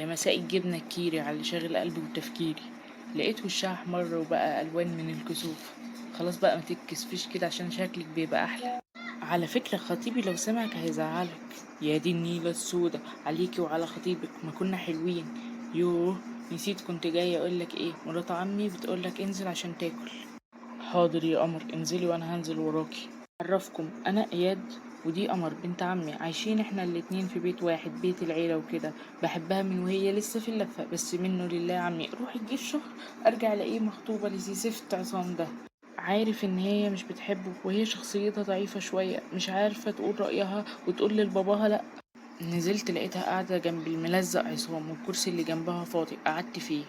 يا مساء الجبنة الكيري على شاغل قلبي وتفكيري. لقيت وشها احمر وبقى ألوان من الكسوف. خلاص بقى ما تتكسفيش كده عشان شكلك بيبقى أحلى. على فكرة خطيبي لو سمعك هيزعلك. يا دي النيلة السودة عليكي وعلى خطيبك، ما كنا حلوين. يوه، نسيت كنت جاية أقولك ايه، مرات عمي بتقولك انزل عشان تاكل. حاضر يا قمر، انزلي وانا هنزل وراكي. اعرفكم، انا اياد ودي قمر بنت عمي، عايشين احنا الاتنين في بيت واحد، بيت العيلة وكده. بحبها من وهي لسه في اللفة، بس منه لله عمي روح الجيش شهر ارجع الاقيه مخطوبة لسي سفت عصام ده. عارف ان هي مش بتحبه وهي شخصيتها ضعيفة شوية، مش عارفة تقول رأيها وتقول لباباها لا. نزلت لقيتها قاعدة جنب الملزق عصام والكرسي اللي جنبها فاضي، قعدت فيه.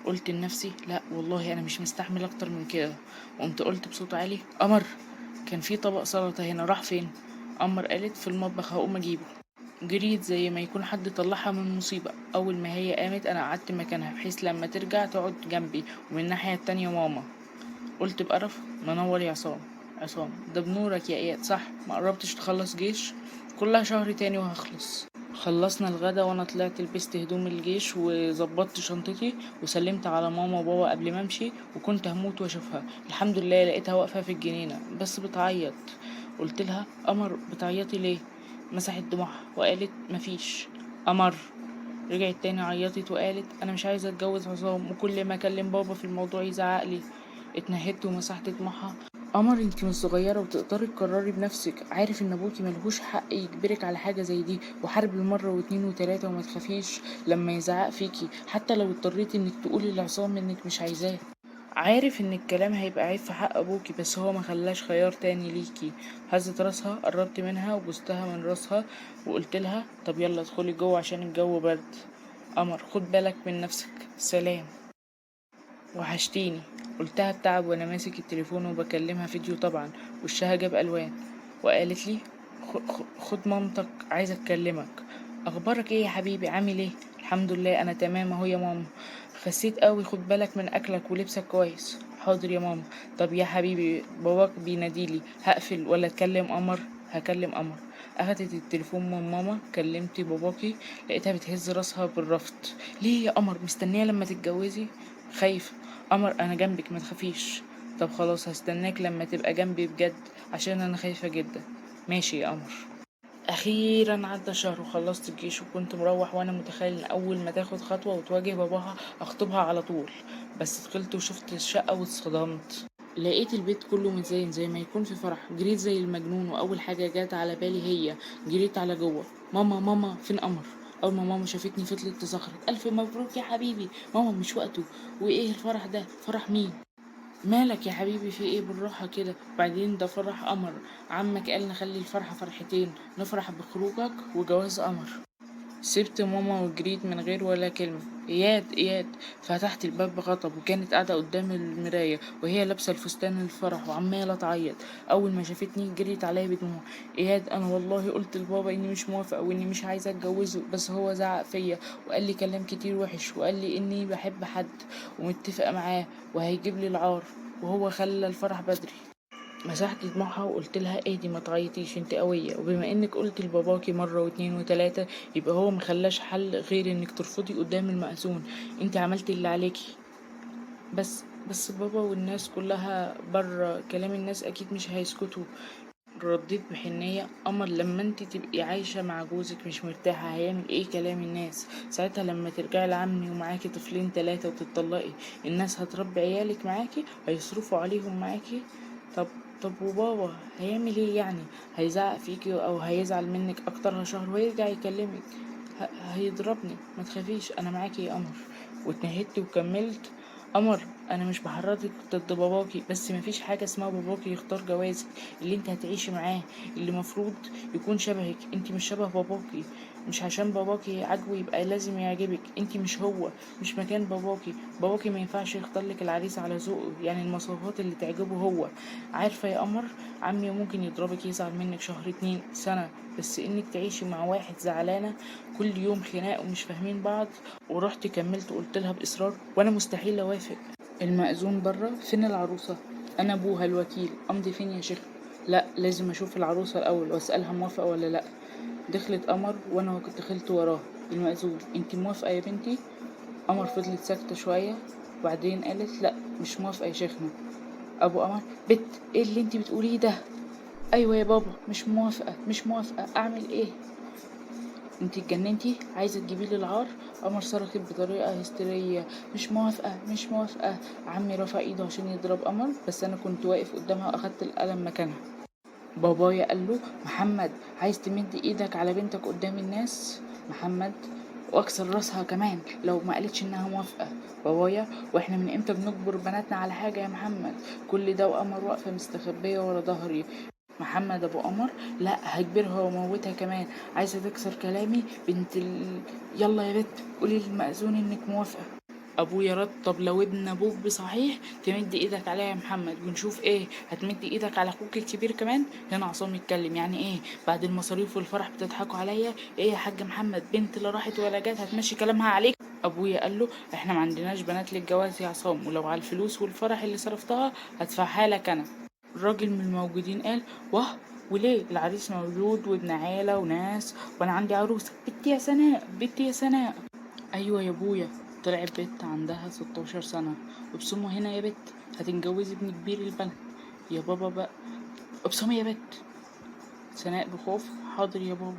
قلت لنفسي لا والله انا مش مستحمل اكتر من كده. قمت قلت بصوت عالي قمر، كان في طبق سلطة هنا راح فين؟ قمر قالت في المطبخ هقوم اجيبه. جريت زي ما يكون حد طلعها من مصيبة. اول ما هي قامت انا قعدت مكانها بحيث لما ترجع تقعد جنبي، ومن الناحية التانية ماما. قلت بقرف منور يا عصام. عصام ده بنورك يا اياد، صح ما قربتش تخلص جيش؟ كلها شهر تاني وهخلص. خلصنا الغدا وانا طلعت لبست هدوم الجيش وظبطت شنطتي وسلمت على ماما وبابا قبل ما امشي، وكنت هموت واشوفها. الحمد لله لقيتها واقفه في الجنينه بس بتعيط. قلت لها قمر بتعيطي ليه؟ مسحت دموعها وقالت مفيش. قمر رجعت تاني عيطت وقالت انا مش عايزه اتجوز عصام، وكل ما اكلم بابا في الموضوع يزعق لي. اتنهدت ومسحت دموعها. قمر انتي مش صغيرة وتقدري تقرري بنفسك، عارف ان ابوكي ملهوش حق يجبرك على حاجة زي دي، وحارب المرة واتنين وتلاتة وما تخافيش لما يزعق فيكي، حتى لو اضطريتي انك تقولي لعصام انك مش عايزاه. عارف ان الكلام هيبقى عيب في حق ابوكي، بس هو ما خلاش خيار تاني ليكي. هزت راسها، قربت منها وبوستها من راسها وقلت لها طب يلا ادخلي جوه عشان الجو برد. قمر خد بالك من نفسك، سلام. وحشتيني، قلتها بتعب وانا ماسك التليفون وبكلمها فيديو طبعا. وشها جاب الوان وقالت لي خد مامتك عايزه اكلمك. اخبارك ايه يا حبيبي، عامل ايه؟ الحمد لله انا تمام اهو يا ماما. خسيت قوي، خد بالك من اكلك ولبسك كويس. حاضر يا ماما. طب يا حبيبي باباك بيناديلي، هقفل ولا اتكلم قمر؟ هكلم قمر. اخدت التليفون من ماما، كلمت باباكي. لقيتها بتهز راسها بالرفض. ليه يا قمر، مستنيه لما تتجوزي؟ خايفه. قمر انا جنبك ما تخافيش. طب خلاص هستناك لما تبقى جنبي بجد، عشان انا خايفه جدا. ماشي يا قمر. اخيرا عدى شهر وخلصت الجيش، وكنت مروح وانا متخيل ان اول ما تاخد خطوه وتواجه باباها اخطبها على طول. بس دخلت وشفت الشقه واتصدمت. لقيت البيت كله متزين زي ما يكون في فرح. جريت زي المجنون، واول حاجه جات على بالي هي جريت على جوه. ماما ماما فين قمر؟ اول ما ماما شافتني فضلت تزغرط الف مبروك يا حبيبي. ماما مش وقته. وايه الفرح ده، فرح مين؟ مالك يا حبيبي في ايه، بالراحة كده، وبعدين ده فرح قمر. عمك قال نخلي الفرحة فرحتين، نفرح بخروجك وجواز قمر. سبت ماما وجريت من غير ولا كلمة. اياد اياد. فتحت الباب بغضب، وكانت قاعدة قدام المراية وهي لابسة الفستان الفرح وعمالة تعيط. اول ما شافتني جريت عليا بدموع. اياد انا والله قلت لبابا اني مش موافقة واني مش عايزة اتجوزه، بس هو زعق فيا وقال لي كلام كتير وحش، وقال لي اني بحب حد ومتفقة معاه وهيجيب لي العار، وهو خلى الفرح بدري. مسحت دموعها وقلت لها اهدي ما تعيطيش، انت قويه، وبما انك قلت لباباكي مره واتنين وتلاته يبقى هو مخلاش حل غير انك ترفضي قدام المأذون. انت عملتي اللي عليكي. بس بابا والناس كلها بره، كلام الناس اكيد مش هيسكتوا. رديت بحنية. قمر لما انت تبقي عايشة مع جوزك مش مرتاحة هيعمل ايه كلام الناس؟ ساعتها لما ترجعي لعمي ومعاكي طفلين تلاتة وتتطلقي، الناس هتربي عيالك معاكي، هيصرفوا عليهم معاكي. طب طب وبابا هيعمل ايه يعني؟ هيزعق فيكي او هيزعل منك اكترها شهر ويرجع يكلمك. هيضربني. ما تخافيش انا معاكي يا قمر. واتنهدت وكملت. قمر انا مش بحرضك ضد باباكي، بس مفيش حاجه اسمها باباكي يختار جوازك. اللي انت هتعيشي معاه اللي مفروض يكون شبهك، انت مش شبه باباكي. مش عشان باباكي عاجبه يبقى لازم يعجبك، انت مش هو. مش مكان باباكي. باباكي ما ينفعش يختار لك العريس على ذوقه، يعني المواصفات اللي تعجبه هو. عارفه يا قمر، عمي ممكن يضربك يزعل منك شهر اتنين سنه، بس انك تعيشي مع واحد زعلانه كل يوم خناق ومش فاهمين بعض. ورحت كملت قلت لها باصرار وانا مستحيل اوافق. المأذون بره، فين العروسه؟ انا ابوها الوكيل، امضي فين يا شيخ؟ لا لازم اشوف العروسه الاول واسالها موافقه ولا لا. دخلت قمر وانا دخلت وراها. المأذون: انت موافقة يا بنتي؟ قمر فضلت ساكتة شوية وبعدين قالت: لا مش موافقة يا شيخنا. ابو قمر: بت، ايه اللي انت بتقوليه ده؟ ايوه يا بابا مش موافقة مش موافقة، اعمل ايه؟ انت اتجننتي، عايزة تجيبيلي العار؟ قمر صرخت بطريقة هستيرية: مش موافقة مش موافقة. عمي رفع ايده عشان يضرب قمر بس انا كنت واقف قدامها واخدت القلم مكانها. بابايا قال له: محمد عايز تمد ايدك على بنتك قدام الناس؟ محمد: واكسر راسها كمان لو ما قالتش انها موافقه. بابايا: واحنا من امتى بنجبر بناتنا على حاجه يا محمد؟ كل ده وقمر واقفه مستخبيه ورا ظهري. محمد ابو قمر: لا هجبرها وموتها كمان. عايزه تكسر كلامي يلا يا بت قولي للمأذون انك موافقه. ابويا رد: طب لو ابن ابوك بصحيح تمد ايدك عليا يا محمد ونشوف ايه، هتمد ايدك على اخوك الكبير كمان؟ هنا عصام يتكلم: يعني ايه بعد المصاريف والفرح بتضحكوا عليا؟ ايه يا حاج محمد، بنت لا راحت ولا جت هتمشي كلامها عليك؟ ابويا قال له: احنا ما عندناش بنات للجواز يا عصام، ولو على الفلوس والفرح اللي صرفتها هدفعها لك انا. الراجل من الموجودين قال: واه، وليه؟ العريس موجود وابن عيلة وناس وانا عندي عروسة. بنتي يا سناء بنتي يا سناء. ايوه يا ابويا. طلعت بنت عندها 16 سنة. ابصموا هنا يا بت، هتنجوزي ابن كبير البلد. يا بابا بقى. ابصمي يا بت. سناء بخوف: حاضر يا بابا.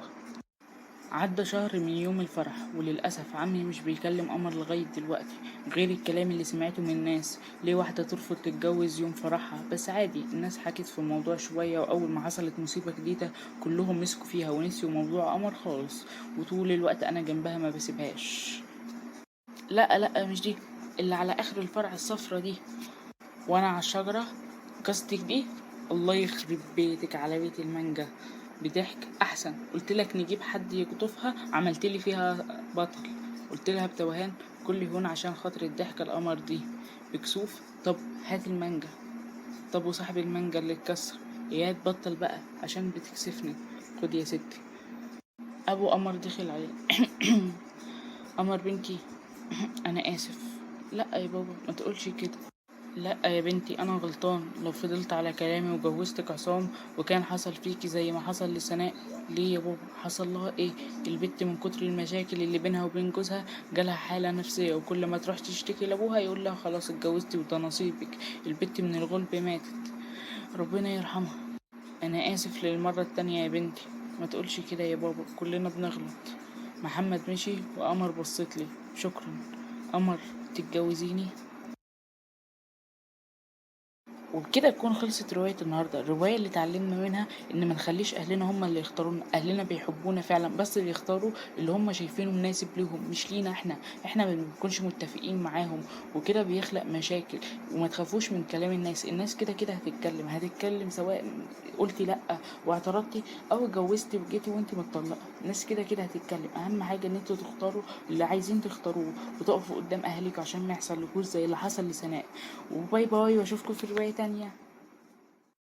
عدى شهر من يوم الفرح وللأسف عمي مش بيكلم قمر لغاية دلوقتي، غير الكلام اللي سمعته من الناس: ليه واحدة ترفض تتجوز يوم فرحها؟ بس عادي، الناس حكت في الموضوع شوية، وأول ما حصلت مصيبة جديدة كلهم مسكوا فيها ونسيوا موضوع قمر خالص، وطول الوقت أنا جنبها ما بسيبهاش. لا لا مش دي، اللي على آخر الفرع الصفرة دي وانا على الشجرة. قصدك دي؟ الله يخرب بيتك على بيت المانجا. بضحك: احسن، قلت لك نجيب حد يقطفها عملت لي فيها بطل. قلت لها بتوهان: كل هون عشان خاطر الضحكة القمر دي. بكسوف: طب هات المانجا. طب وصاحب المانجا اللي اتكسر؟ اياد بطل بقى عشان بتكسفني. خد يا ستي. ابو قمر دخل عليه: قمر بنتي انا اسف. لا يا بابا ما تقولش كده. لا يا بنتي انا غلطان لو فضلت على كلامي وجوزتك عصام وكان حصل فيكي زي ما حصل لسناء. ليه يا بابا؟ حصل لها ايه؟ البت من كتر المشاكل اللي بينها وبين جوزها جالها حالة نفسية، وكل ما تروح تشتكي لابوها يقول لها خلاص اتجوزتي وده نصيبك. البت من الغلب ماتت، ربنا يرحمها. انا اسف للمرة التانية يا بنتي. ما تقولش كده يا بابا، كلنا بنغلط. محمد مشي وقمر بصتلي: شكرا. قمر تتجوزيني؟ وبكده تكون خلصت رواية النهاردة، الرواية اللي اتعلمنا منها ان ما نخليش اهلنا هم اللي يختارونا. اهلنا بيحبونا فعلا بس اللي يختاروا اللي هم شايفينه مناسب ليهم مش لينا احنا ما بنكونش متفقين معاهم، وكده بيخلق مشاكل. وما تخافوش من كلام الناس، الناس كده كده هتتكلم سواء قلتي لا واعترضتي او اتجوزتي وجيتي وانت متطلقة، الناس كده كده هتتكلم. اهم حاجة ان انتوا تختاروا اللي عايزين تختاروه وتقفوا قدام اهاليكوا عشان ما يحصلكوش زي اللي حصل لسناء. وباي باي واشوفكم في رواية تانية.